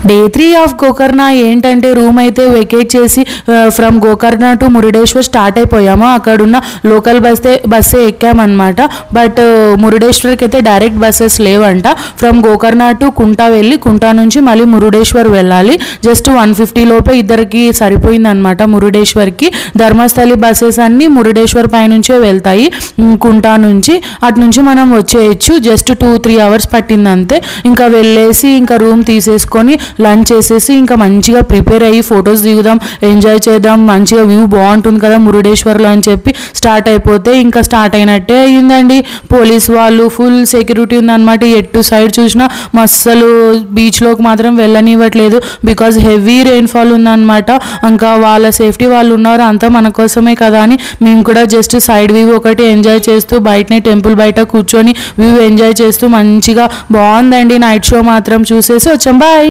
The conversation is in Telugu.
డే 3 ఆఫ్ గోకర్ణ ఏంటంటే రూమ్ అయితే వెకేట్ చేసి from Gokarna to Murudeshwar start అయిపోయాము. అక్కడున్న లోకల్ బస్సే ఎక్కామన్నమాట. బట్ మురుడేశ్వర్కి అయితే డైరెక్ట్ బస్సెస్ లేవంట. ఫ్రమ్ గోకర్ణ టు కుంటా వెళ్ళి కుంటా నుంచి మళ్ళీ మురుడేశ్వర్ వెళ్ళాలి. జస్ట్ 150 లోపే ఇద్దరికి సరిపోయిందనమాట మురుడేశ్వర్కి. ధర్మస్థలి బస్సెస్ అన్నీ మురుడేశ్వర్ పైనుంచే వెళ్తాయి కుంటా నుంచి. అటు నుంచి మనం వచ్చేయచ్చు. జస్ట్ 2-3 అవర్స్ పట్టింది అంతే. ఇంకా వెళ్ళేసి ఇంకా రూమ్ తీసేసుకొని లంచ్ చేసేసి ఇంకా మంచిగా ప్రిపేర్ అయ్యి ఫొటోస్ దిగుదాం, ఎంజాయ్ చేద్దాం, మంచిగా వ్యూ బాగుంటుంది కదా మురుడేశ్వర్లో అని చెప్పి స్టార్ట్ అయిపోతే ఇంకా స్టార్ట్ అయినట్టే అయ్యిందండి. పోలీస్ వాళ్ళు ఫుల్ సెక్యూరిటీ ఉందన్నమాట. ఎటు సైడ్ చూసినా మస్సలు బీచ్లోకి మాత్రం వెళ్ళనివ్వట్లేదు. బికాజ్ హెవీ రెయిన్ఫాల్ ఉందన్నమాట. ఇంకా వాళ్ళ సేఫ్టీ వాళ్ళు ఉన్నారు, అంతా మన కోసమే కదా అని మేము కూడా జస్ట్ సైడ్ వ్యూ ఒకటి ఎంజాయ్ చేస్తూ బయటనే టెంపుల్ బయట కూర్చొని వ్యూ ఎంజాయ్ చేస్తూ మంచిగా బాగుందండి. నైట్ షో మాత్రం చూసేసి వచ్చాం. బాయ్.